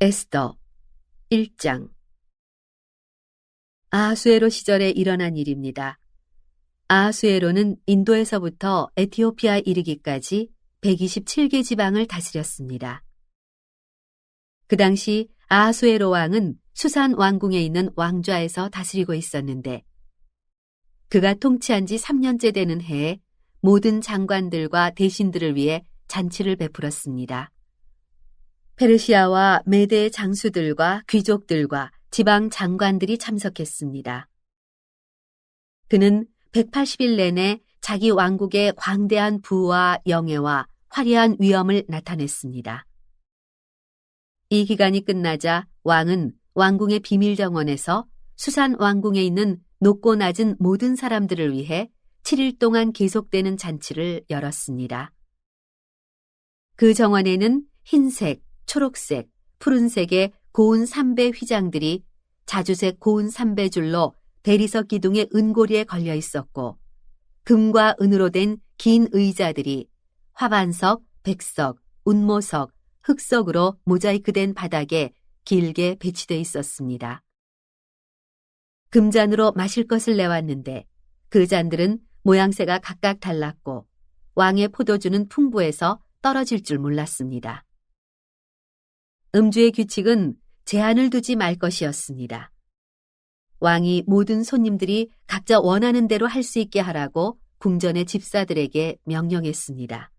에스더 1장. 아하수에로 시절에 일어난 일입니다. 아하수에로는 인도에서부터 에티오피아 이르기까지 127개 지방을 다스렸습니다. 그 당시 아하수에로 왕은 수산 왕궁에 있는 왕좌에서 다스리고 있었는데, 그가 통치한 지 3년째 되는 해에 모든 장관들과 대신들을 위해 잔치를 베풀었습니다. 페르시아와 메대의 장수들과 귀족들과 지방 장관들이 참석했습니다. 그는 180일 내내 자기 왕국의 광대한 부와 영예와 화려한 위엄을 나타냈습니다. 이 기간이 끝나자 왕은 왕궁의 비밀정원에서 수산 왕궁에 있는 높고 낮은 모든 사람들을 위해 7일 동안 계속되는 잔치를 열었습니다. 그 정원에는 흰색, 초록색, 푸른색의 고운 삼배 휘장들이 자주색 고운 삼배줄로 대리석 기둥의 은고리에 걸려 있었고, 금과 은으로 된 긴 의자들이 화반석, 백석, 운모석, 흑석으로 모자이크된 바닥에 길게 배치돼 있었습니다. 금잔으로 마실 것을 내왔는데 그 잔들은 모양새가 각각 달랐고 왕의 포도주는 풍부해서 떨어질 줄 몰랐습니다. 음주의 규칙은 제한을 두지 말 것이었습니다. 왕이 모든 손님들이 각자 원하는 대로 할 수 있게 하라고 궁전의 집사들에게 명령했습니다.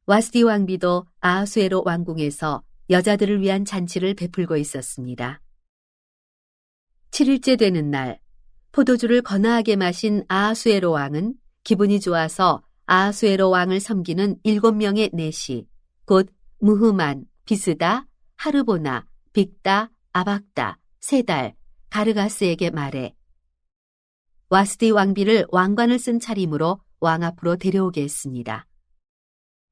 와스디 왕비도 아하수에로 왕궁에서 여자들을 위한 잔치를 베풀고 있었습니다. 7일째 되는 날, 포도주를 거나하게 마신 아하수에로 왕은 기분이 좋아서 아하수에로 왕을 섬기는 7명의 내시, 곧 무흐만, 비스다, 하르보나, 빅다, 아박다, 세달, 가르가스에게 말해 와스디 왕비를 왕관을 쓴 차림으로 왕 앞으로 데려오게 했습니다.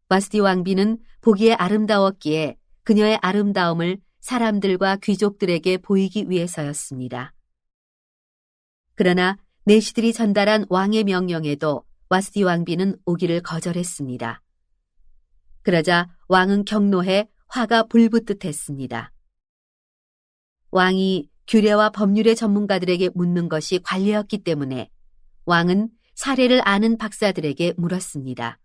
와스디 왕비는 보기에 아름다웠기에 그녀의 아름다움을 사람들과 귀족들에게 보이기 위해서였습니다. 그러나 내시들이 전달한 왕의 명령에도 와스디 왕비는 오기를 거절했습니다. 그러자 왕은 경노해 화가 불붙듯 했습니다. 왕이 규례와 법률의 전문가들에게 묻는 것이 관례였기 때문에 왕은 사례를 아는 박사들에게 물었습니다.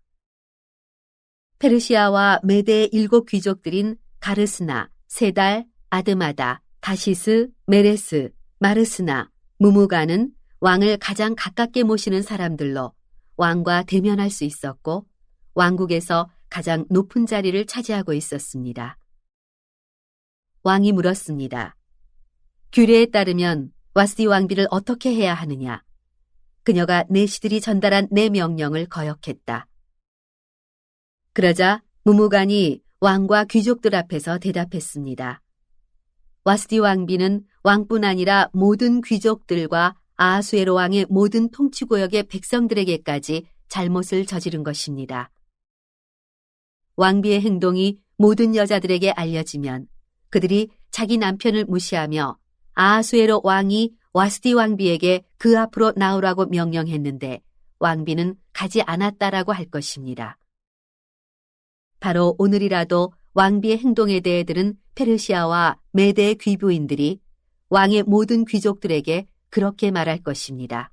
페르시아와 메대의 7 귀족들인 가르스나, 세달, 아드마다, 다시스, 메레스, 마르스나, 무무가는 왕을 가장 가깝게 모시는 사람들로 왕과 대면할 수 있었고 왕국에서 가장 높은 자리를 차지하고 있었습니다. 왕이 물었습니다. 규례에 따르면 와스디 왕비를 어떻게 해야 하느냐? 그녀가 내시들이 전달한 내 명령을 거역했다. 그러자 무무간이 왕과 귀족들 앞에서 대답했습니다. 와스디 왕비는 왕뿐 아니라 모든 귀족들과 아하수에로 왕의 모든 통치구역의 백성들에게까지 잘못을 저지른 것입니다. 왕비의 행동이 모든 여자들에게 알려지면 그들이 자기 남편을 무시하며 아하수에로 왕이 와스디 왕비에게 그 앞으로 나오라고 명령했는데 왕비는 가지 않았다라고 할 것입니다. 바로 오늘이라도 왕비의 행동에 대해 들은 페르시아와 메대의 귀부인들이 왕의 모든 귀족들에게 그렇게 말할 것입니다.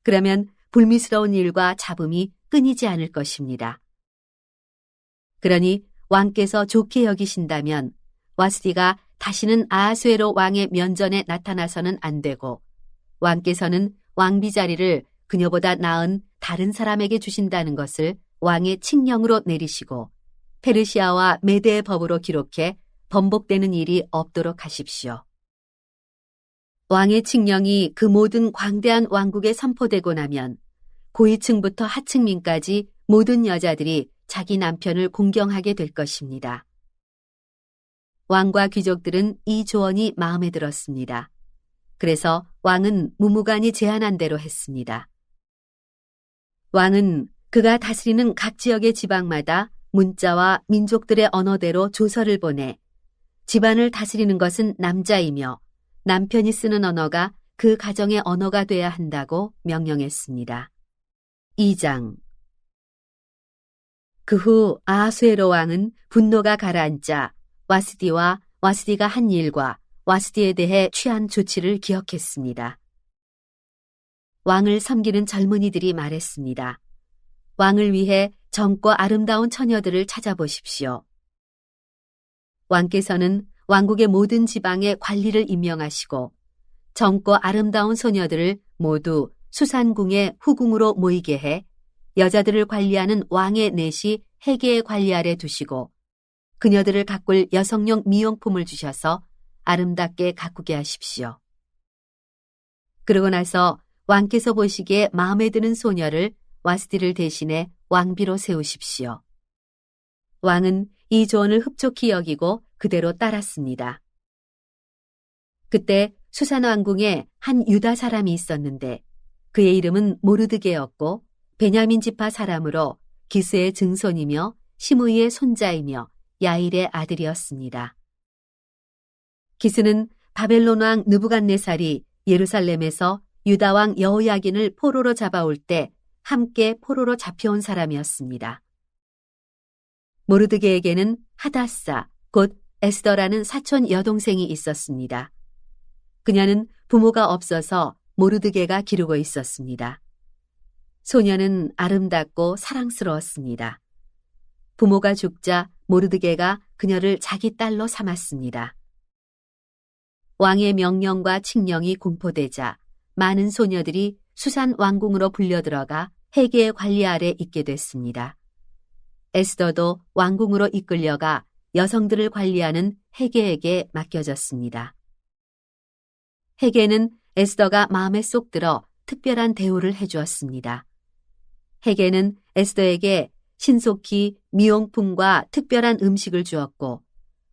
그러면 불미스러운 일과 잡음이 끊이지 않을 것입니다. 그러니 왕께서 좋게 여기신다면 와스디가 다시는 아하수에로 왕의 면전에 나타나서는 안 되고 왕께서는 왕비 자리를 그녀보다 나은 다른 사람에게 주신다는 것을 왕의 칙령으로 내리시고 페르시아와 메대의 법으로 기록해 번복되는 일이 없도록 하십시오. 왕의 칙령이 그 모든 광대한 왕국에 선포되고 나면 고위층부터 하층민까지 모든 여자들이 자기 남편을 공경하게 될 것입니다. 왕과 귀족들은 이 조언이 마음에 들었습니다. 그래서 왕은 무무간이 제안한 대로 했습니다. 왕은 그가 다스리는 각 지역의 지방마다 문자와 민족들의 언어대로 조서를 보내 집안을 다스리는 것은 남자이며 남편이 쓰는 언어가 그 가정의 언어가 돼야 한다고 명령했습니다. 2장. 그 후 아하수에로 왕은 분노가 가라앉자 와스디와 와스디가 한 일과 와스디에 대해 취한 조치를 기억했습니다. 왕을 섬기는 젊은이들이 말했습니다. 왕을 위해 젊고 아름다운 처녀들을 찾아보십시오. 왕께서는 왕국의 모든 지방에 관리를 임명하시고 젊고 아름다운 소녀들을 모두 수산궁의 후궁으로 모이게 해 여자들을 관리하는 왕의 넷이 해계의 관리 아래 두시고 그녀들을 가꿀 여성용 미용품을 주셔서 아름답게 가꾸게 하십시오. 그러고 나서 왕께서 보시기에 마음에 드는 소녀를 와스디를 대신해 왕비로 세우십시오. 왕은 이 조언을 흡족히 여기고 그대로 따랐습니다. 그때 수산 왕궁에 한 유다 사람이 있었는데 그의 이름은 모르드게였고 베냐민 지파 사람으로 기스의 증손이며 시므이의 손자이며 야일의 아들이었습니다. 기스는 바벨론 왕 느부갓네살이 예루살렘에서 유다 왕 여호야긴을 포로로 잡아올 때 함께 포로로 잡혀온 사람이었습니다. 모르드게에게는 하다사, 곧 에스더라는 사촌 여동생이 있었습니다. 그녀는 부모가 없어서 모르드게가 기르고 있었습니다. 소녀는 아름답고 사랑스러웠습니다. 부모가 죽자 모르드게가 그녀를 자기 딸로 삼았습니다. 왕의 명령과 칙령이 공포되자 많은 소녀들이 수산 왕궁으로 불려들어가 해계의 관리 아래 있게 됐습니다. 에스더도 왕궁으로 이끌려가 여성들을 관리하는 해계에게 맡겨졌습니다. 해계는 에스더가 마음에 쏙 들어 특별한 대우를 해주었습니다. 해계는 에스더에게 신속히 미용품과 특별한 음식을 주었고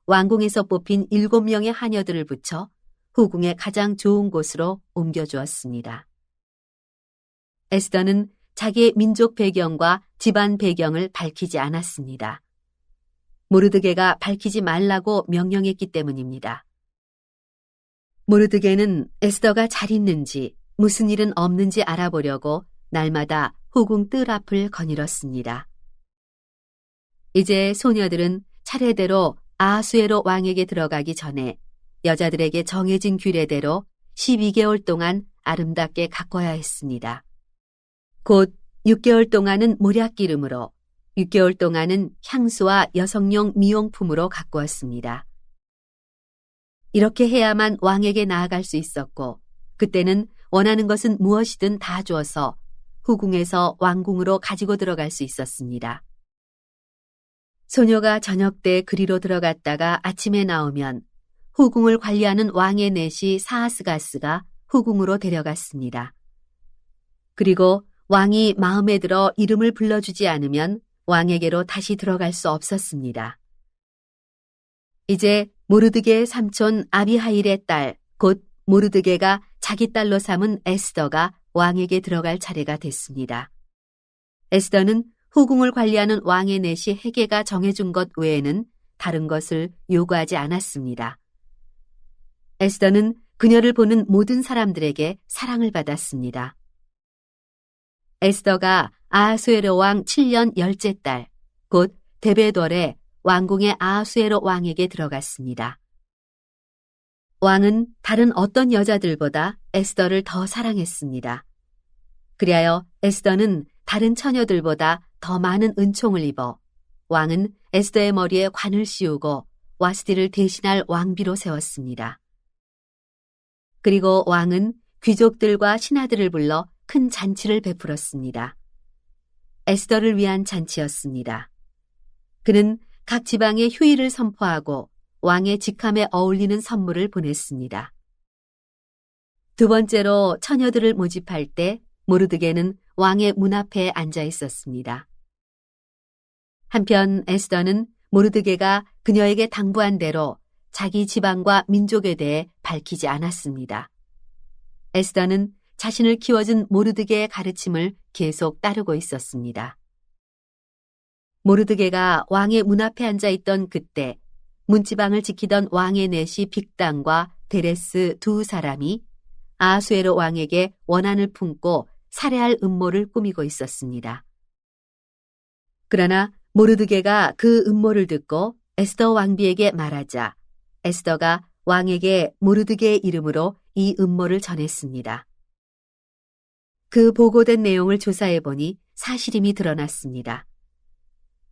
왕궁에서 뽑힌 7명의 하녀들을 붙여 후궁의 가장 좋은 곳으로 옮겨주었습니다. 에스더는 자기의 민족 배경과 집안 배경을 밝히지 않았습니다. 모르드게가 밝히지 말라고 명령했기 때문입니다. 모르드게는 에스더가 잘 있는지 무슨 일은 없는지 알아보려고 날마다 후궁 뜰 앞을 거닐었습니다. 이제 소녀들은 차례대로 아하수에로 왕에게 들어가기 전에 여자들에게 정해진 규례대로 12개월 동안 아름답게 가꿔야 했습니다. 곧 6개월 동안은 모략기름으로, 6개월 동안은 향수와 여성용 미용품으로 가꾸었습니다. 이렇게 해야만 왕에게 나아갈 수 있었고 그때는 원하는 것은 무엇이든 다 주어서 후궁에서 왕궁으로 가지고 들어갈 수 있었습니다. 소녀가 저녁 때 그리로 들어갔다가 아침에 나오면 후궁을 관리하는 왕의 넷이 사하스가스가 후궁으로 데려갔습니다. 그리고 왕이 마음에 들어 이름을 불러주지 않으면 왕에게로 다시 들어갈 수 없었습니다. 이제 모르드게의 삼촌 아비하일의 딸, 곧 모르드게가 자기 딸로 삼은 에스더가 왕에게 들어갈 차례가 됐습니다. 에스더는 후궁을 관리하는 왕의 넷이 해계가 정해준 것 외에는 다른 것을 요구하지 않았습니다. 에스더는 그녀를 보는 모든 사람들에게 사랑을 받았습니다. 에스더가 아하수에로 왕 7년 10째 달, 곧 데베돌의 왕궁의 아하수에로 왕에게 들어갔습니다. 왕은 다른 어떤 여자들보다 에스더를 더 사랑했습니다. 그리하여 에스더는 다른 처녀들보다 더 많은 은총을 입어 왕은 에스더의 머리에 관을 씌우고 와스디를 대신할 왕비로 세웠습니다. 그리고 왕은 귀족들과 신하들을 불러 큰 잔치를 베풀었습니다. 에스더를 위한 잔치였습니다. 그는 각 지방에 휴일을 선포하고 왕의 직함에 어울리는 선물을 보냈습니다. 두 번째로 처녀들을 모집할 때 모르드게는 왕의 문 앞에 앉아 있었습니다. 한편 에스더는 모르드게가 그녀에게 당부한 대로 자기 지방과 민족에 대해 밝히지 않았습니다. 에스더는 자신을 키워준 모르드게의 가르침을 계속 따르고 있었습니다. 모르드게가 왕의 문 앞에 앉아 있던 그때 문지방을 지키던 왕의 넷이 빅단과 데레스 두 사람이 아하수에로 왕에게 원한을 품고 살해할 음모를 꾸미고 있었습니다. 그러나 모르드게가 그 음모를 듣고 에스더 왕비에게 말하자 에스더가 왕에게 모르드게의 이름으로 이 음모를 전했습니다. 그 보고된 내용을 조사해보니 사실임이 드러났습니다.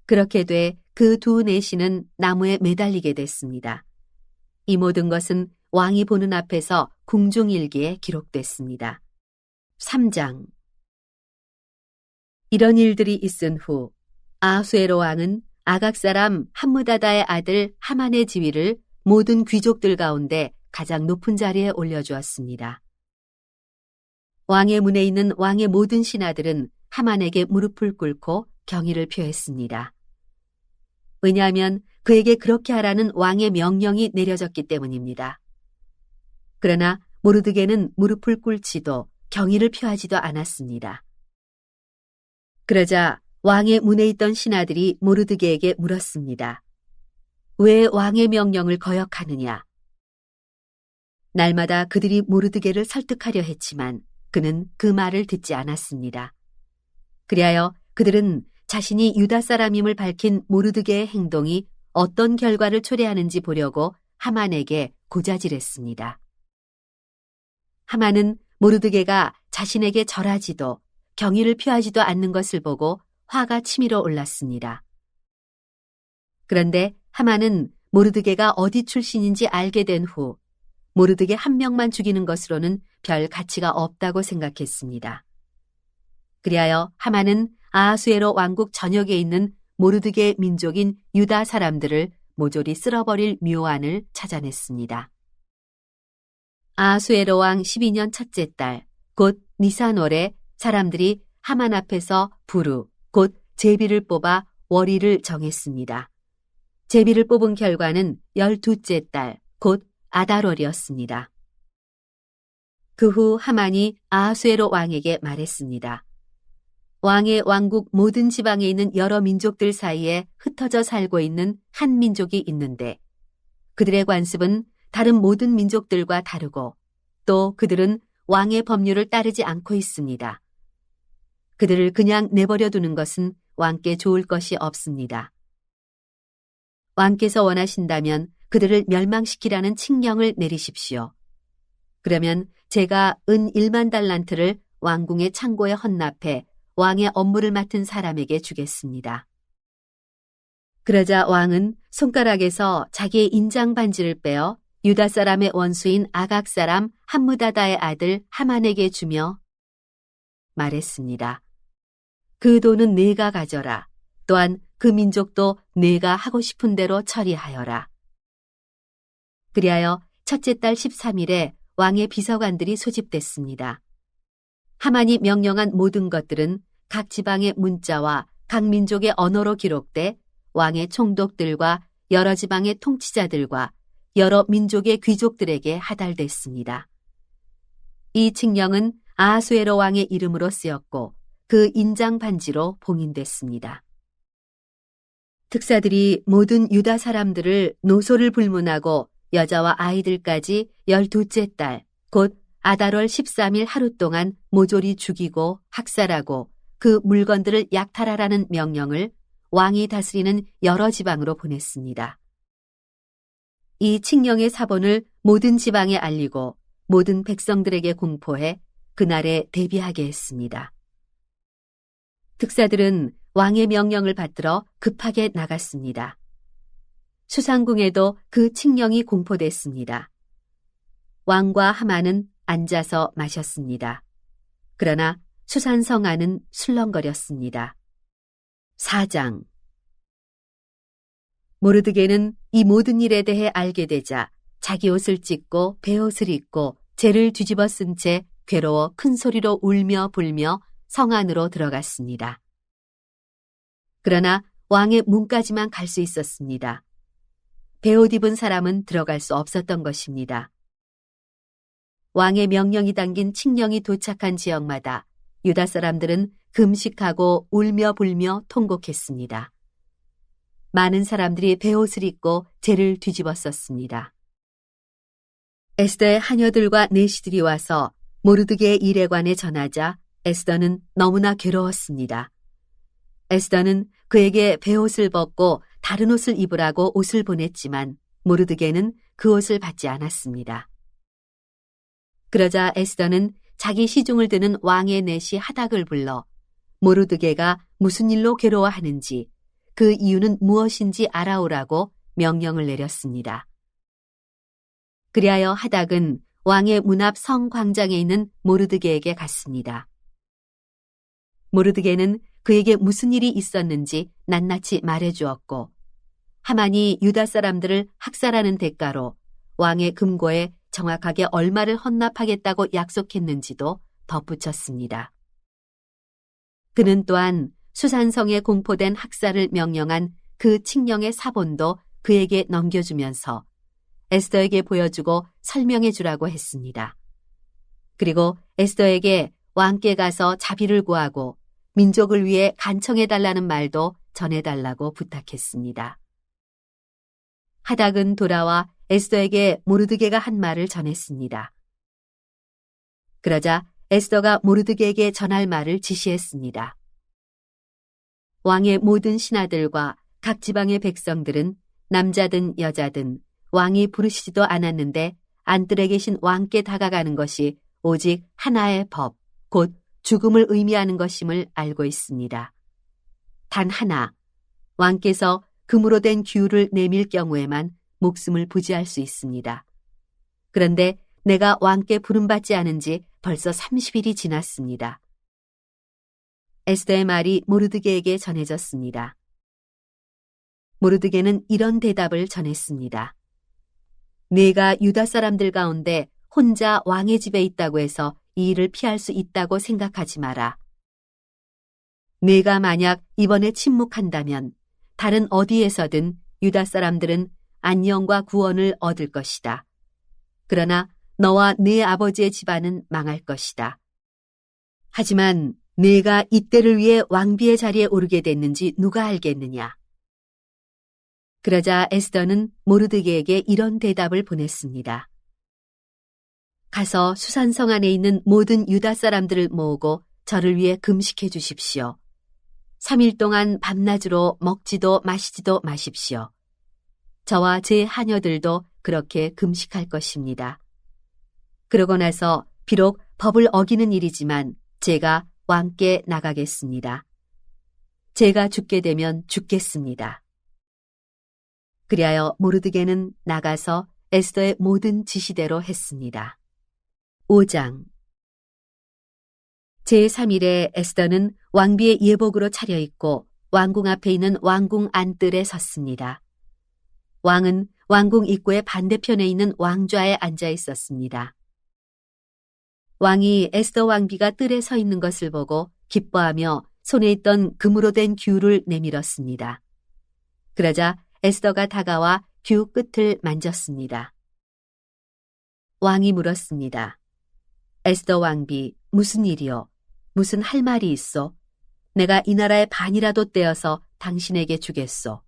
그렇게 돼 그 두 내시는 나무에 매달리게 됐습니다. 이 모든 것은 왕이 보는 앞에서 궁중일기에 기록됐습니다. 3장. 이런 일들이 있은 후 아하수에로 왕은 아각 사람 함므다다의 아들 하만의 지위를 모든 귀족들 가운데 가장 높은 자리에 올려주었습니다. 왕의 문에 있는 왕의 모든 신하들은 하만에게 무릎을 꿇고 경의를 표했습니다. 왜냐하면 그에게 그렇게 하라는 왕의 명령이 내려졌기 때문입니다. 그러나 모르드게는 무릎을 꿇지도 경의를 표하지도 않았습니다. 그러자 왕의 문에 있던 신하들이 모르드게에게 물었습니다. 왜 왕의 명령을 거역하느냐? 날마다 그들이 모르드게를 설득하려 했지만 그는 그 말을 듣지 않았습니다. 그리하여 그들은 자신이 유다 사람임을 밝힌 모르드게의 행동이 어떤 결과를 초래하는지 보려고 하만에게 고자질했습니다. 하만은 모르드게가 자신에게 절하지도 경의를 표하지도 않는 것을 보고 화가 치밀어 올랐습니다. 그런데 하만은 모르드게가 어디 출신인지 알게 된 후 모르드게 한 명만 죽이는 것으로는 별 가치가 없다고 생각했습니다. 그리하여 하만은 아하수에로 왕국 전역에 있는 모르드게 민족인 유다 사람들을 모조리 쓸어버릴 묘안을 찾아냈습니다. 아하수에로 왕 12년 첫째 달, 곧 니산월에 사람들이 하만 앞에서 부르, 곧 제비를 뽑아 월일을 정했습니다. 제비를 뽑은 결과는 12째 달, 곧 아달월이었습니다. 그 후 하만이 아하수에로 왕에게 말했습니다. 왕의 왕국 모든 지방에 있는 여러 민족들 사이에 흩어져 살고 있는 한 민족이 있는데 그들의 관습은 다른 모든 민족들과 다르고 또 그들은 왕의 법률을 따르지 않고 있습니다. 그들을 그냥 내버려 두는 것은 왕께 좋을 것이 없습니다. 왕께서 원하신다면 그들을 멸망시키라는 칙령을 내리십시오. 그러면 제가 은 1만 달란트를 왕궁의 창고에 헌납해 왕의 업무를 맡은 사람에게 주겠습니다. 그러자 왕은 손가락에서 자기의 인장 반지를 빼어 유다 사람의 원수인 아각 사람 함므다다의 아들 하만에게 주며 말했습니다. 그 돈은 네가 가져라. 또한 그 민족도 네가 하고 싶은 대로 처리하여라. 그리하여 첫째 달 13일에 왕의 비서관들이 소집됐습니다. 하만이 명령한 모든 것들은 각 지방의 문자와 각 민족의 언어로 기록돼 왕의 총독들과 여러 지방의 통치자들과 여러 민족의 귀족들에게 하달됐습니다. 이 칙령은 아하수에로 왕의 이름으로 쓰였고 그 인장 반지로 봉인됐습니다. 특사들이 모든 유다 사람들을 노소를 불문하고 여자와 아이들까지 12째 달, 곧 아달월 13일 하루 동안 모조리 죽이고 학살하고 그 물건들을 약탈하라는 명령을 왕이 다스리는 여러 지방으로 보냈습니다. 이 칙령의 사본을 모든 지방에 알리고 모든 백성들에게 공포해 그날에 대비하게 했습니다. 특사들은 왕의 명령을 받들어 급하게 나갔습니다. 수상궁에도 그 칙령이 공포됐습니다. 왕과 하만은 앉아서 마셨습니다. 그러나 수산성 안은 술렁거렸습니다. 4장. 모르드게는 이 모든 일에 대해 알게 되자 자기 옷을 찢고 베옷을 입고 재를 뒤집어 쓴 채 괴로워 큰 소리로 울며 불며 성 안으로 들어갔습니다. 그러나 왕의 문까지만 갈 수 있었습니다. 베옷 입은 사람은 들어갈 수 없었던 것입니다. 왕의 명령이 담긴 칙령이 도착한 지역마다 유다 사람들은 금식하고 울며 불며 통곡했습니다. 많은 사람들이 베옷을 입고 재를 뒤집어 썼습니다. 에스더의 하녀들과 내시들이 와서 모르드게의 일에 관해 전하자 에스더는 너무나 괴로웠습니다. 에스더는 그에게 베옷을 벗고 다른 옷을 입으라고 옷을 보냈지만 모르드게는 그 옷을 받지 않았습니다. 그러자 에스더는 자기 시중을 드는 왕의 내시 하닥을 불러 모르드게가 무슨 일로 괴로워하는지 그 이유는 무엇인지 알아오라고 명령을 내렸습니다. 그리하여 하닥은 왕의 문 앞 성광장에 있는 모르드게에게 갔습니다. 모르드게는 그에게 무슨 일이 있었는지 낱낱이 말해주었고 하만이 유다 사람들을 학살하는 대가로 왕의 금고에 정확하게 얼마를 헌납하겠다고 약속했는지도 덧붙였습니다. 그는 또한 수산성에 공포된 학살을 명령한 그 칙령의 사본도 그에게 넘겨주면서 에스더에게 보여주고 설명해 주라고 했습니다. 그리고 에스더에게 왕께 가서 자비를 구하고 민족을 위해 간청해달라는 말도 전해달라고 부탁했습니다. 하닥은 돌아와 에스더에게 모르드게가 한 말을 전했습니다. 그러자 에스더가 모르드게에게 전할 말을 지시했습니다. 왕의 모든 신하들과 각 지방의 백성들은 남자든 여자든 왕이 부르시지도 않았는데 안뜰에 계신 왕께 다가가는 것이 오직 하나의 법, 곧 죽음을 의미하는 것임을 알고 있습니다. 단 하나, 왕께서 금으로 된 규를 내밀 경우에만 목숨을 부지할 수 있습니다. 그런데 내가 왕께 부름받지 않은 지 벌써 30일이 지났습니다. 에스더의 말이 모르드게에게 전해졌습니다. 모르드게는 이런 대답을 전했습니다. 네가 유다 사람들 가운데 혼자 왕의 집에 있다고 해서 이 일을 피할 수 있다고 생각하지 마라. 네가 만약 이번에 침묵한다면 다른 어디에서든 유다 사람들은 안녕과 구원을 얻을 것이다. 그러나 너와 네 아버지의 집안은 망할 것이다. 하지만 네가 이때를 위해 왕비의 자리에 오르게 됐는지 누가 알겠느냐. 그러자 에스더는 모르드게에게 이런 대답을 보냈습니다. 가서 수산성 안에 있는 모든 유다 사람들을 모으고 저를 위해 금식해 주십시오. 3일 동안 밤낮으로 먹지도 마시지도 마십시오. 저와 제 하녀들도 그렇게 금식할 것입니다. 그러고 나서 비록 법을 어기는 일이지만 제가 왕께 나가겠습니다. 제가 죽게 되면 죽겠습니다. 그리하여 모르드게는 나가서 에스더의 모든 지시대로 했습니다. 5장 제3일에 에스더는 왕비의 예복으로 차려입고 왕궁 앞에 있는 왕궁 안뜰에 섰습니다. 왕은 왕궁 입구의 반대편에 있는 왕좌에 앉아 있었습니다. 왕이 에스더 왕비가 뜰에 서 있는 것을 보고 기뻐하며 손에 있던 금으로 된 규를 내밀었습니다. 그러자 에스더가 다가와 규 끝을 만졌습니다. 왕이 물었습니다. 에스더 왕비, 무슨 일이요? 무슨 할 말이 있어? 내가 이 나라의 반이라도 떼어서 당신에게 주겠소.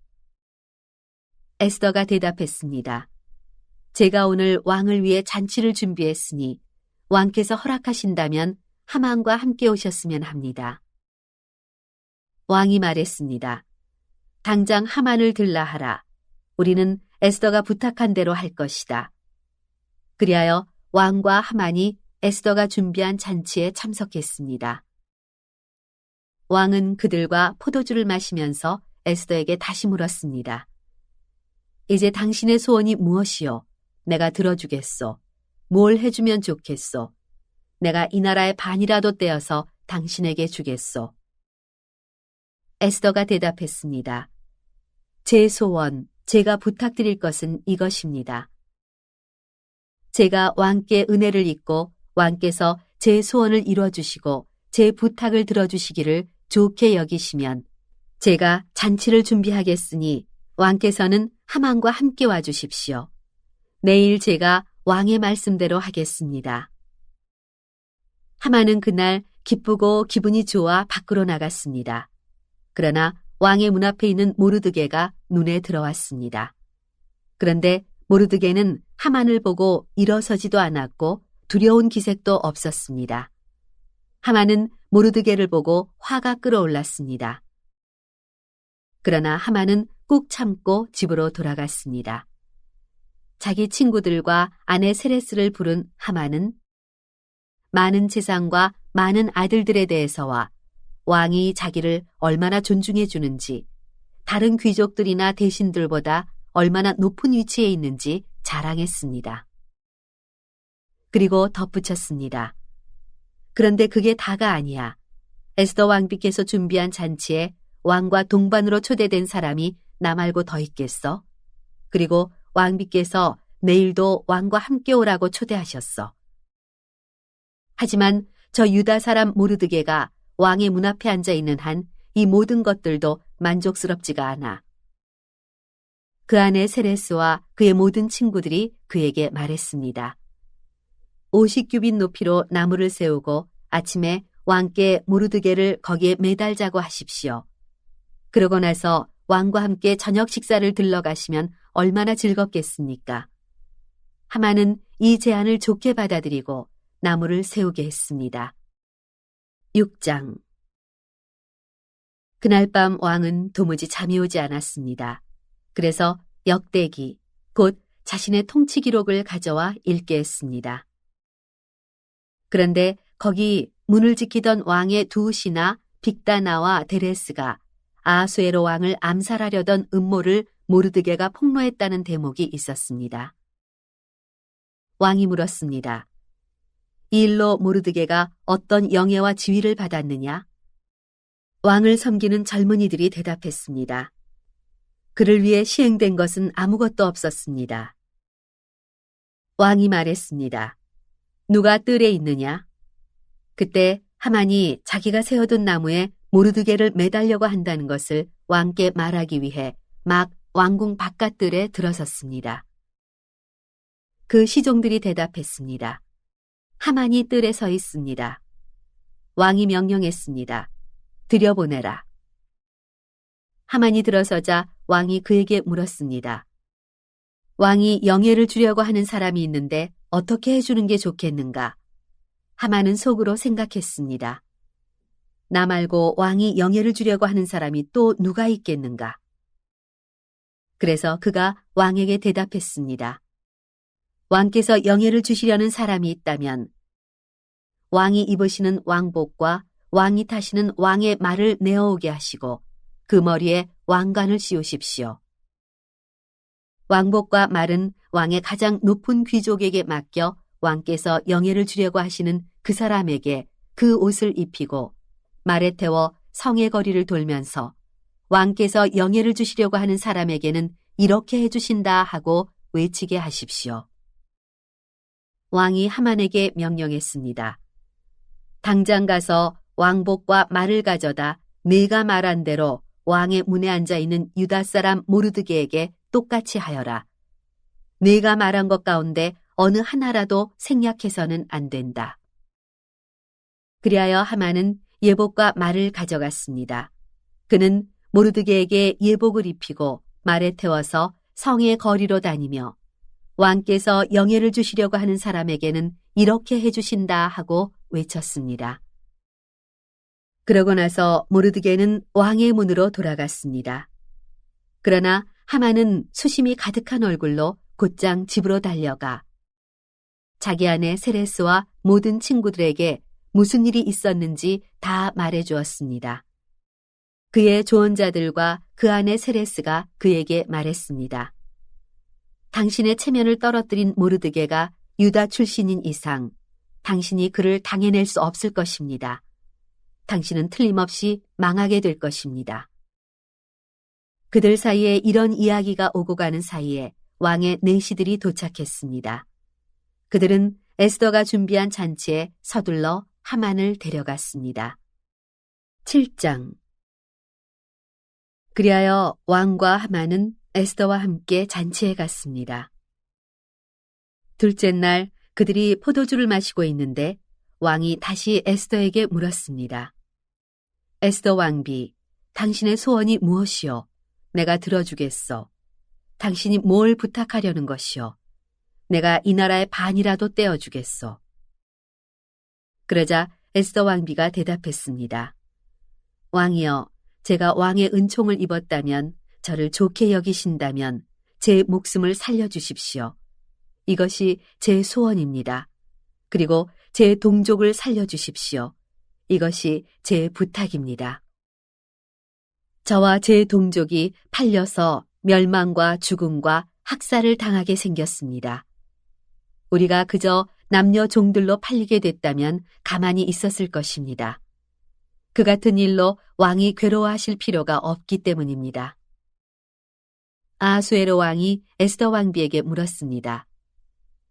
에스더가 대답했습니다. 제가 오늘 왕을 위해 잔치를 준비했으니 왕께서 허락하신다면 하만과 함께 오셨으면 합니다. 왕이 말했습니다. 당장 하만을 들라 하라. 우리는 에스더가 부탁한 대로 할 것이다. 그리하여 왕과 하만이 에스더가 준비한 잔치에 참석했습니다. 왕은 그들과 포도주를 마시면서 에스더에게 다시 물었습니다. 이제 당신의 소원이 무엇이요? 내가 들어주겠소. 뭘 해주면 좋겠소? 내가 이 나라의 반이라도 떼어서 당신에게 주겠소. 에스더가 대답했습니다. 제 소원, 제가 부탁드릴 것은 이것입니다. 제가 왕께 은혜를 입고 왕께서 제 소원을 이루어주시고 제 부탁을 들어주시기를 좋게 여기시면 제가 잔치를 준비하겠으니 왕께서는 하만과 함께 와주십시오. 내일 제가 왕의 말씀대로 하겠습니다. 하만은 그날 기쁘고 기분이 좋아 밖으로 나갔습니다. 그러나 왕의 문 앞에 있는 모르드게가 눈에 들어왔습니다. 그런데 모르드게는 하만을 보고 일어서지도 않았고 두려운 기색도 없었습니다. 하만은 모르드게를 보고 화가 끓어올랐습니다. 그러나 하만은 꾹 참고 집으로 돌아갔습니다. 자기 친구들과 아내 세레스를 부른 하만은 많은 재산과 많은 아들들에 대해서와 왕이 자기를 얼마나 존중해 주는지, 다른 귀족들이나 대신들보다 얼마나 높은 위치에 있는지 자랑했습니다. 그리고 덧붙였습니다. 그런데 그게 다가 아니야. 에스더 왕비께서 준비한 잔치에 왕과 동반으로 초대된 사람이 나 말고 더 있겠어? 그리고 왕비께서 내일도 왕과 함께 오라고 초대하셨어. 하지만 저 유다 사람 모르드게가 왕의 문 앞에 앉아 있는 한 이 모든 것들도 만족스럽지가 않아. 그 아내 세레스와 그의 모든 친구들이 그에게 말했습니다. 50규빗 높이로 나무를 세우고 아침에 왕께 모르드게를 거기에 매달자고 하십시오. 그러고 나서 왕과 함께 저녁 식사를 들러가시면 얼마나 즐겁겠습니까? 하만은 이 제안을 좋게 받아들이고 나무를 세우게 했습니다. 6장. 그날 밤 왕은 도무지 잠이 오지 않았습니다. 그래서 역대기, 곧 자신의 통치 기록을 가져와 읽게 했습니다. 그런데 거기 문을 지키던 왕의 두 신하 빅다나와 데레스가 아하수에로 왕을 암살하려던 음모를 모르드게가 폭로했다는 대목이 있었습니다. 왕이 물었습니다. 이 일로 모르드게가 어떤 영예와 지위를 받았느냐? 왕을 섬기는 젊은이들이 대답했습니다. 그를 위해 시행된 것은 아무것도 없었습니다. 왕이 말했습니다. 누가 뜰에 있느냐? 그때 하만이 자기가 세워둔 나무에 모르드게를 매달려고 한다는 것을 왕께 말하기 위해 막 왕궁 바깥뜰에 들어섰습니다. 그 시종들이 대답했습니다. 하만이 뜰에 서 있습니다. 왕이 명령했습니다. 들여보내라. 하만이 들어서자 왕이 그에게 물었습니다. 왕이 영예를 주려고 하는 사람이 있는데 어떻게 해주는 게 좋겠는가? 하만은 속으로 생각했습니다. 나 말고 왕이 영예를 주려고 하는 사람이 또 누가 있겠는가? 그래서 그가 왕에게 대답했습니다. 왕께서 영예를 주시려는 사람이 있다면 왕이 입으시는 왕복과 왕이 타시는 왕의 말을 내어오게 하시고 그 머리에 왕관을 씌우십시오. 왕복과 말은 왕의 가장 높은 귀족에게 맡겨 왕께서 영예를 주려고 하시는 그 사람에게 그 옷을 입히고 말에 태워 성의 거리를 돌면서 왕께서 영예를 주시려고 하는 사람에게는 이렇게 해주신다 하고 외치게 하십시오. 왕이 하만에게 명령했습니다. 당장 가서 왕복과 말을 가져다 네가 말한 대로 왕의 문에 앉아있는 유다 사람 모르드게에게 똑같이 하여라. 네가 말한 것 가운데 어느 하나라도 생략해서는 안 된다. 그리하여 하만은 예복과 말을 가져갔습니다. 그는 모르드게에게 예복을 입히고 말에 태워서 성의 거리로 다니며 왕께서 영예를 주시려고 하는 사람에게는 이렇게 해주신다 하고 외쳤습니다. 그러고 나서 모르드게는 왕의 문으로 돌아갔습니다. 그러나 하만은 수심이 가득한 얼굴로 곧장 집으로 달려가 자기 아내 세레스와 모든 친구들에게 무슨 일이 있었는지 다 말해 주었습니다. 그의 조언자들과 그 아내 세레스가 그에게 말했습니다. 당신의 체면을 떨어뜨린 모르드게가 유다 출신인 이상 당신이 그를 당해낼 수 없을 것입니다. 당신은 틀림없이 망하게 될 것입니다. 그들 사이에 이런 이야기가 오고 가는 사이에 왕의 내시들이 도착했습니다. 그들은 에스더가 준비한 잔치에 서둘러 하만을 데려갔습니다. 7장. 그리하여 왕과 하만은 에스더와 함께 잔치에 갔습니다. 둘째 날 그들이 포도주를 마시고 있는데 왕이 다시 에스더에게 물었습니다. 에스더 왕비, 당신의 소원이 무엇이요? 내가 들어주겠소. 당신이 뭘 부탁하려는 것이요? 내가 이 나라의 반이라도 떼어주겠소. 그러자 에스더 왕비가 대답했습니다. 왕이여, 제가 왕의 은총을 입었다면 저를 좋게 여기신다면 제 목숨을 살려주십시오. 이것이 제 소원입니다. 그리고 제 동족을 살려주십시오. 이것이 제 부탁입니다. 저와 제 동족이 팔려서 멸망과 죽음과 학살을 당하게 생겼습니다. 우리가 그저 남녀 종들로 팔리게 됐다면 가만히 있었을 것입니다. 그 같은 일로 왕이 괴로워하실 필요가 없기 때문입니다. 아하수에로 왕이 에스더 왕비에게 물었습니다.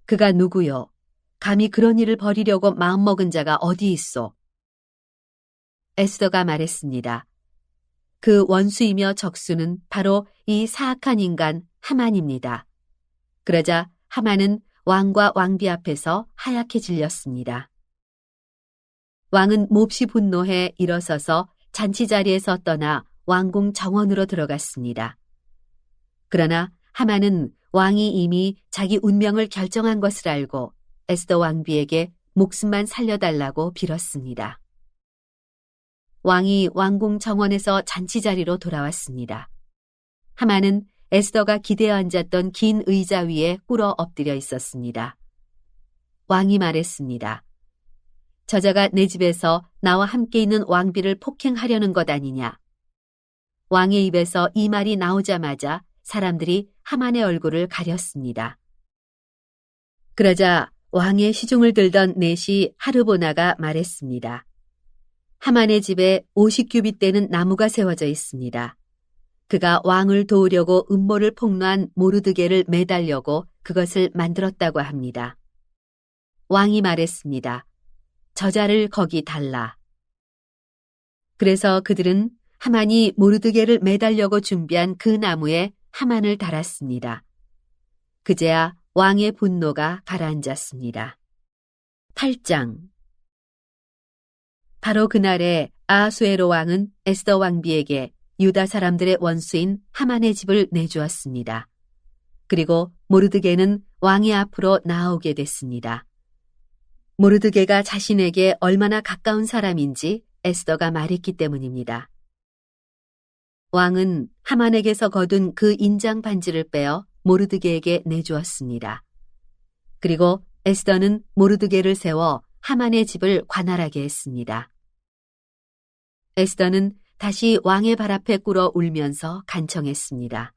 그가 누구요? 감히 그런 일을 벌이려고 마음먹은 자가 어디 있소? 에스더가 말했습니다. 그 원수이며 적수는 바로 이 사악한 인간 하만입니다. 그러자 하만은 왕과 왕비 앞에서 하얗게 질렸습니다. 왕은 몹시 분노해 일어서서 잔치 자리에서 떠나 왕궁 정원으로 들어갔습니다. 그러나 하만은 왕이 이미 자기 운명을 결정한 것을 알고 에스더 왕비에게 목숨만 살려달라고 빌었습니다. 왕이 왕궁 정원에서 잔치 자리로 돌아왔습니다. 하만은 에스더가 기대어 앉았던 긴 의자 위에 꿇어 엎드려 있었습니다. 왕이 말했습니다. 저자가 내 집에서 나와 함께 있는 왕비를 폭행하려는 것 아니냐. 왕의 입에서 이 말이 나오자마자 사람들이 하만의 얼굴을 가렸습니다. 그러자 왕의 시중을 들던 내시 하르보나가 말했습니다. 하만의 집에 50규빗 되는 나무가 세워져 있습니다. 그가 왕을 도우려고 음모를 폭로한 모르드게를 매달려고 그것을 만들었다고 합니다. 왕이 말했습니다. 저자를 거기 달라. 그래서 그들은 하만이 모르드게를 매달려고 준비한 그 나무에 하만을 달았습니다. 그제야 왕의 분노가 가라앉았습니다. 8장. 바로 그날에 아하수에로 왕은 에스더 왕비에게 유다 사람들의 원수인 하만의 집을 내주었습니다. 그리고 모르드게는 왕의 앞으로 나아오게 됐습니다. 모르드게가 자신에게 얼마나 가까운 사람인지 에스더가 말했기 때문입니다. 왕은 하만에게서 거둔 그 인장 반지를 빼어 모르드게에게 내주었습니다. 그리고 에스더는 모르드게를 세워 하만의 집을 관할하게 했습니다. 에스더는 다시 왕의 발 앞에 꿇어 울면서 간청했습니다.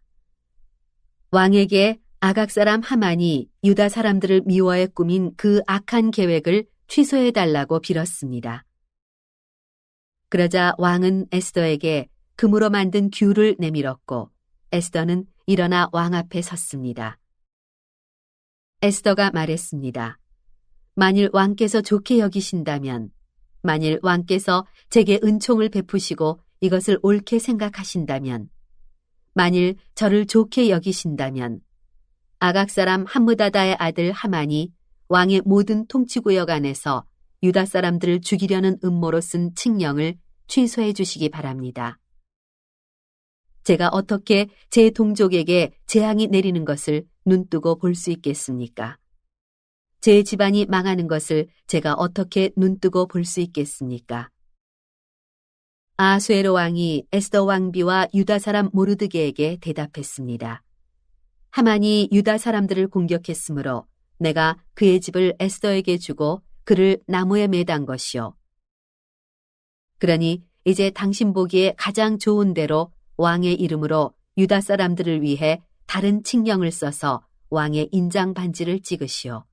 왕에게 아각 사람 하만이 유다 사람들을 미워해 꾸민 그 악한 계획을 취소해달라고 빌었습니다. 그러자 왕은 에스더에게 금으로 만든 귤을 내밀었고 에스더는 일어나 왕 앞에 섰습니다. 에스더가 말했습니다. 만일 왕께서 좋게 여기신다면, 만일 왕께서 제게 은총을 베푸시고 이것을 옳게 생각하신다면, 만일 저를 좋게 여기신다면 아각 사람 함므다다의 아들 하만이 왕의 모든 통치구역 안에서 유다 사람들을 죽이려는 음모로 쓴 칙령을 취소해 주시기 바랍니다. 제가 어떻게 제 동족에게 재앙이 내리는 것을 눈뜨고 볼 수 있겠습니까? 제 집안이 망하는 것을 제가 어떻게 눈뜨고 볼 수 있겠습니까? 아하수에로 왕이 에스더 왕비와 유다 사람 모르드게에게 대답했습니다. 하만이 유다 사람들을 공격했으므로 내가 그의 집을 에스더에게 주고 그를 나무에 매단 것이요. 그러니 이제 당신 보기에 가장 좋은 대로 왕의 이름으로 유다 사람들을 위해 다른 칙령을 써서 왕의 인장 반지를 찍으시오.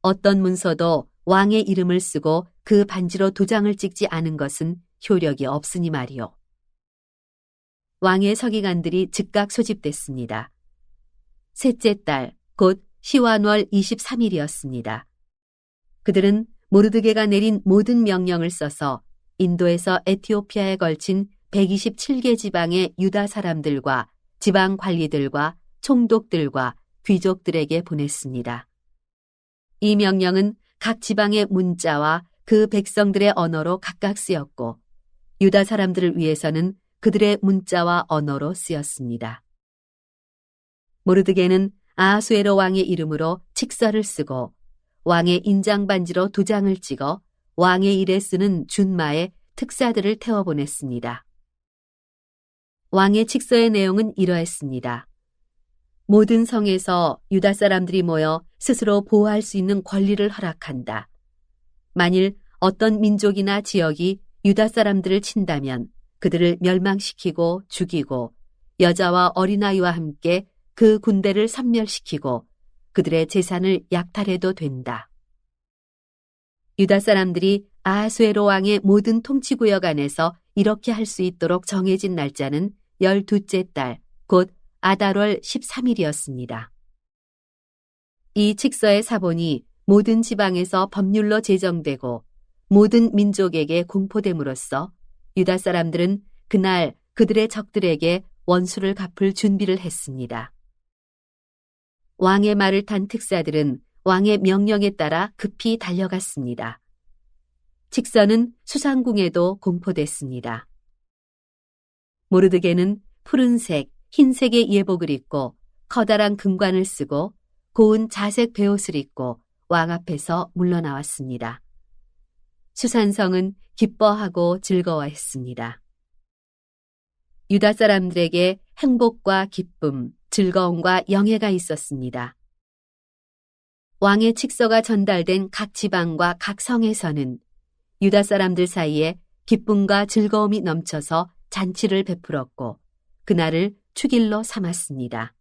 어떤 문서도 왕의 이름을 쓰고 그 반지로 도장을 찍지 않은 것은 효력이 없으니 말이오. 왕의 서기관들이 즉각 소집됐습니다. 셋째 달, 곧 시완월 23일이었습니다. 그들은 모르드게가 내린 모든 명령을 써서 인도에서 에티오피아에 걸친 127개 지방의 유다 사람들과 지방 관리들과 총독들과 귀족들에게 보냈습니다. 이 명령은 각 지방의 문자와 그 백성들의 언어로 각각 쓰였고 유다 사람들을 위해서는 그들의 문자와 언어로 쓰였습니다. 모르드게는 아하수에로 왕의 이름으로 칙서를 쓰고 왕의 인장 반지로 도장을 찍어 왕의 일에 쓰는 준마에 특사들을 태워보냈습니다. 왕의 칙서의 내용은 이러했습니다. 모든 성에서 유다 사람들이 모여 스스로 보호할 수 있는 권리를 허락한다. 만일 어떤 민족이나 지역이 유다 사람들을 친다면 그들을 멸망시키고 죽이고 여자와 어린아이와 함께 그 군대를 섬멸시키고 그들의 재산을 약탈해도 된다. 유다 사람들이 아하수에로 왕의 모든 통치구역 안에서 이렇게 할 수 있도록 정해진 날짜는 12째 달, 곧 아달월 13일이었습니다. 이 칙서의 사본이 모든 지방에서 법률로 제정되고 모든 민족에게 공포됨으로써 유다 사람들은 그날 그들의 적들에게 원수를 갚을 준비를 했습니다. 왕의 말을 탄 특사들은 왕의 명령에 따라 급히 달려갔습니다. 칙서는 수상궁에도 공포됐습니다. 모르드게는 푸른색, 흰색의 예복을 입고 커다란 금관을 쓰고 고운 자색 베옷을 입고 왕 앞에서 물러나왔습니다. 수산성은 기뻐하고 즐거워했습니다. 유다 사람들에게 행복과 기쁨, 즐거움과 영예가 있었습니다. 왕의 칙서가 전달된 각 지방과 각 성에서는 유다 사람들 사이에 기쁨과 즐거움이 넘쳐서 잔치를 베풀었고 그날을 축일로 삼았습니다.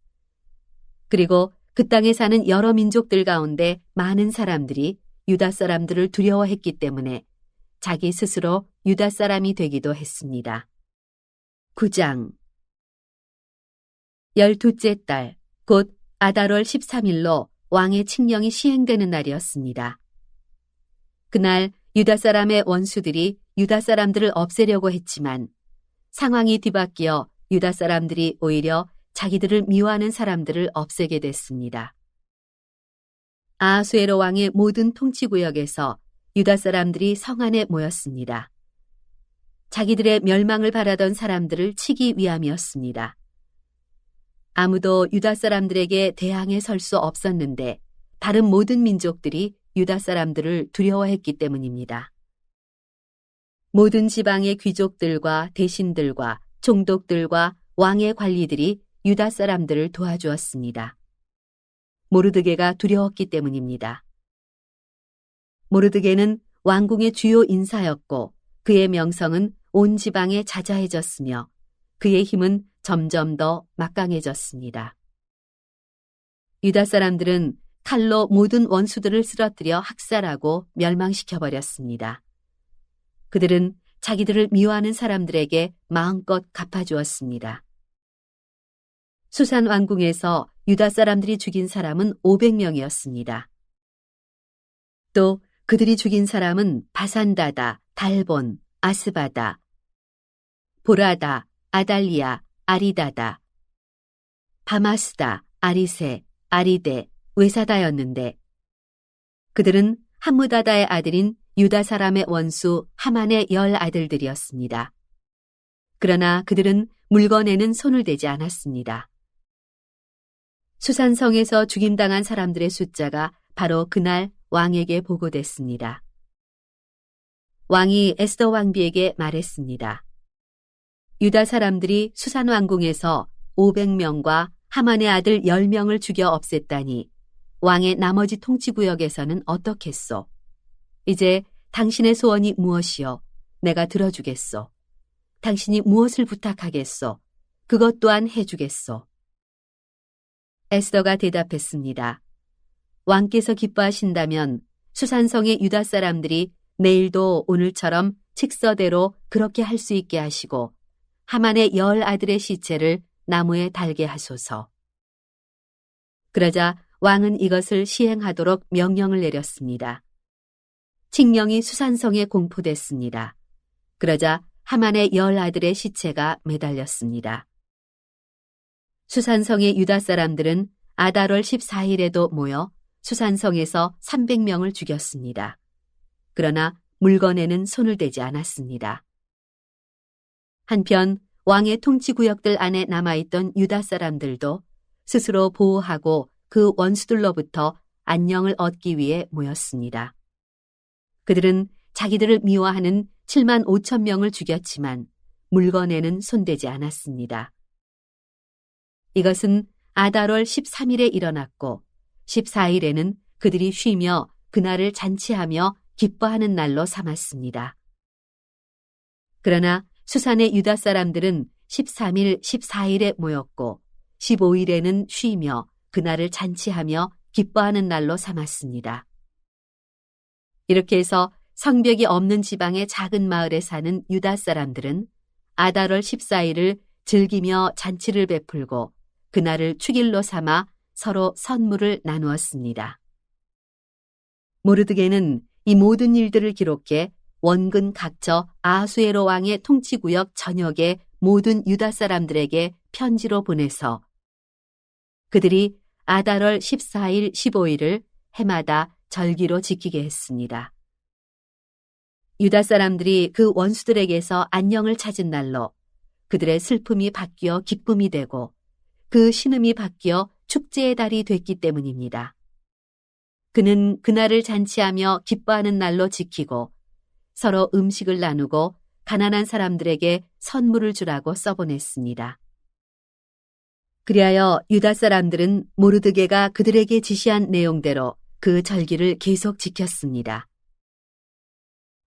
그리고 그 땅에 사는 여러 민족들 가운데 많은 사람들이 유다 사람들을 두려워했기 때문에 자기 스스로 유다 사람이 되기도 했습니다. 9장 12째 달, 곧 아달월 13일로 왕의 칙령이 시행되는 날이었습니다. 그날 유다 사람의 원수들이 유다 사람들을 없애려고 했지만 상황이 뒤바뀌어 유다 사람들이 오히려 자기들을 미워하는 사람들을 없애게 됐습니다. 아하수에로 왕의 모든 통치구역에서 유다 사람들이 성 안에 모였습니다. 자기들의 멸망을 바라던 사람들을 치기 위함이었습니다. 아무도 유다 사람들에게 대항해 설 수 없었는데 다른 모든 민족들이 유다 사람들을 두려워했기 때문입니다. 모든 지방의 귀족들과 대신들과 총독들과 왕의 관리들이 유다 사람들을 도와주었습니다. 모르드게가 두려웠기 때문입니다. 모르드게는 왕궁의 주요 인사였고 그의 명성은 온 지방에 자자해졌으며 그의 힘은 점점 더 막강해졌습니다. 유다 사람들은 칼로 모든 원수들을 쓰러뜨려 학살하고 멸망시켜버렸습니다. 그들은 자기들을 미워하는 사람들에게 마음껏 갚아주었습니다. 수산 왕궁에서 유다 사람들이 죽인 사람은 500명이었습니다. 또 그들이 죽인 사람은 바산다다, 달본, 아스바다, 보라다, 아달리아, 아리다다, 바마스다, 아리세, 아리데, 외사다였는데 그들은 함무다다의 아들인 유다 사람의 원수 하만의 10 아들들이었습니다. 그러나 그들은 물건에는 손을 대지 않았습니다. 수산성에서 죽임당한 사람들의 숫자가 바로 그날 왕에게 보고됐습니다. 왕이 에스더 왕비에게 말했습니다. 유다 사람들이 수산 왕궁에서 500명과 하만의 아들 10명을 죽여 없앴다니 왕의 나머지 통치구역에서는 어떻겠소? 이제 당신의 소원이 무엇이요? 내가 들어주겠소. 당신이 무엇을 부탁하겠소? 그것 또한 해주겠소. 에스더가 대답했습니다. 왕께서 기뻐하신다면 수산성의 유다 사람들이 내일도 오늘처럼 칙서대로 그렇게 할 수 있게 하시고 하만의 10 아들의 시체를 나무에 달게 하소서. 그러자 왕은 이것을 시행하도록 명령을 내렸습니다. 칙령이 수산성에 공포됐습니다. 그러자 하만의 10 아들의 시체가 매달렸습니다. 수산성의 유다 사람들은 아달월 14일에도 모여 수산성에서 300명을 죽였습니다. 그러나 물건에는 손을 대지 않았습니다. 한편 왕의 통치구역들 안에 남아있던 유다 사람들도 스스로 보호하고 그 원수들로부터 안녕을 얻기 위해 모였습니다. 그들은 자기들을 미워하는 7만 5천 명을 죽였지만 물건에는 손대지 않았습니다. 이것은 아달월 13일에 일어났고 14일에는 그들이 쉬며 그날을 잔치하며 기뻐하는 날로 삼았습니다. 그러나 수산의 유다 사람들은 13일, 14일에 모였고 15일에는 쉬며 그날을 잔치하며 기뻐하는 날로 삼았습니다. 이렇게 해서 성벽이 없는 지방의 작은 마을에 사는 유다 사람들은 아달월 14일을 즐기며 잔치를 베풀고 그날을 축일로 삼아 서로 선물을 나누었습니다. 모르드게는 이 모든 일들을 기록해 원근 각처 아하수에로 왕의 통치구역 전역의 모든 유다 사람들에게 편지로 보내서 그들이 아달월 14일, 15일을 해마다 절기로 지키게 했습니다. 유다 사람들이 그 원수들에게서 안녕을 찾은 날로 그들의 슬픔이 바뀌어 기쁨이 되고 그 신음이 바뀌어 축제의 달이 됐기 때문입니다. 그는 그날을 잔치하며 기뻐하는 날로 지키고 서로 음식을 나누고 가난한 사람들에게 선물을 주라고 써보냈습니다. 그리하여 유다 사람들은 모르드게가 그들에게 지시한 내용대로 그 절기를 계속 지켰습니다.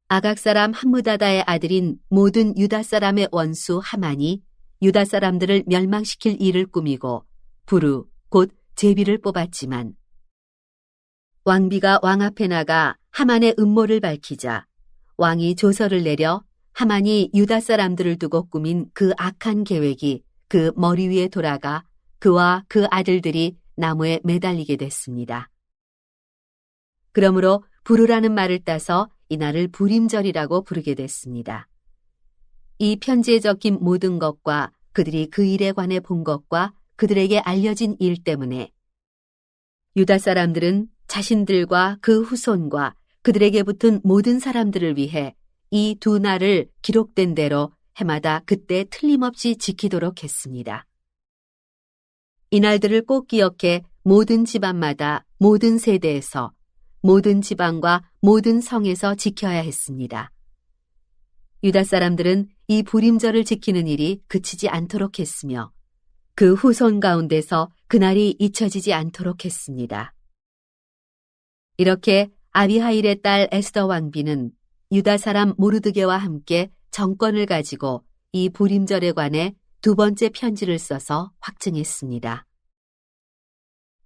아각 사람 함무다다의 아들인 모든 유다 사람의 원수 하만이 유다 사람들을 멸망시킬 일을 꾸미고 부르 곧 제비를 뽑았지만 왕비가 왕 앞에 나가 하만의 음모를 밝히자 왕이 조서를 내려 하만이 유다 사람들을 두고 꾸민 그 악한 계획이 그 머리 위에 돌아가 그와 그 아들들이 나무에 매달리게 됐습니다. 그러므로 부르라는 말을 따서 이날을 부림절이라고 부르게 됐습니다. 이 편지에 적힌 모든 것과 그들이 그 일에 관해 본 것과 그들에게 알려진 일 때문에 유다 사람들은 자신들과 그 후손과 그들에게 붙은 모든 사람들을 위해 이 두 날을 기록된 대로 해마다 그때 틀림없이 지키도록 했습니다. 이 날들을 꼭 기억해 모든 집안마다 모든 세대에서 모든 지방과 모든 성에서 지켜야 했습니다. 유다 사람들은 이 부림절을 지키는 일이 그치지 않도록 했으며 그 후손 가운데서 그날이 잊혀지지 않도록 했습니다. 이렇게 아비하일의 딸 에스더 왕비는 유다 사람 모르드게와 함께 정권을 가지고 이 부림절에 관해 두 번째 편지를 써서 확증했습니다.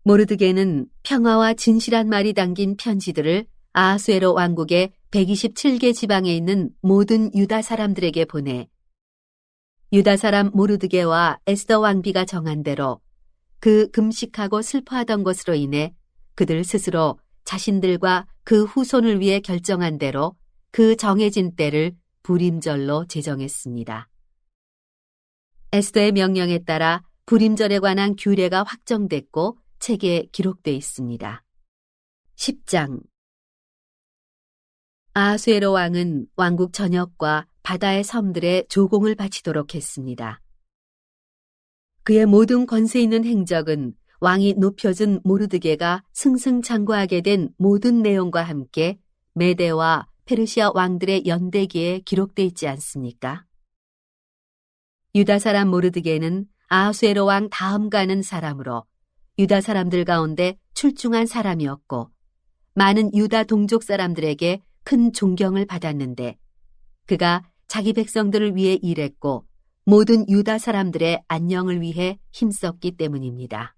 모르드게는 평화와 진실한 말이 담긴 편지들을 아하수에로 왕국의 127개 지방에 있는 모든 유다 사람들에게 보내 유다 사람 모르드게와 에스더 왕비가 정한 대로 그 금식하고 슬퍼하던 것으로 인해 그들 스스로 자신들과 그 후손을 위해 결정한 대로 그 정해진 때를 부림절로 제정했습니다. 에스더의 명령에 따라 부림절에 관한 규례가 확정됐고 책에 기록돼 있습니다. 10장 아하수에로 왕은 왕국 전역과 바다의 섬들에 조공을 바치도록 했습니다. 그의 모든 권세 있는 행적은 왕이 높여준 모르드게가 승승장구하게 된 모든 내용과 함께 메대와 페르시아 왕들의 연대기에 기록돼 있지 않습니까? 유다 사람 모르드게는 아하수에로 왕 다음 가는 사람으로 유다 사람들 가운데 출중한 사람이었고 많은 유다 동족 사람들에게 큰 존경을 받았는데 그가 자기 백성들을 위해 일했고 모든 유다 사람들의 안녕을 위해 힘썼기 때문입니다.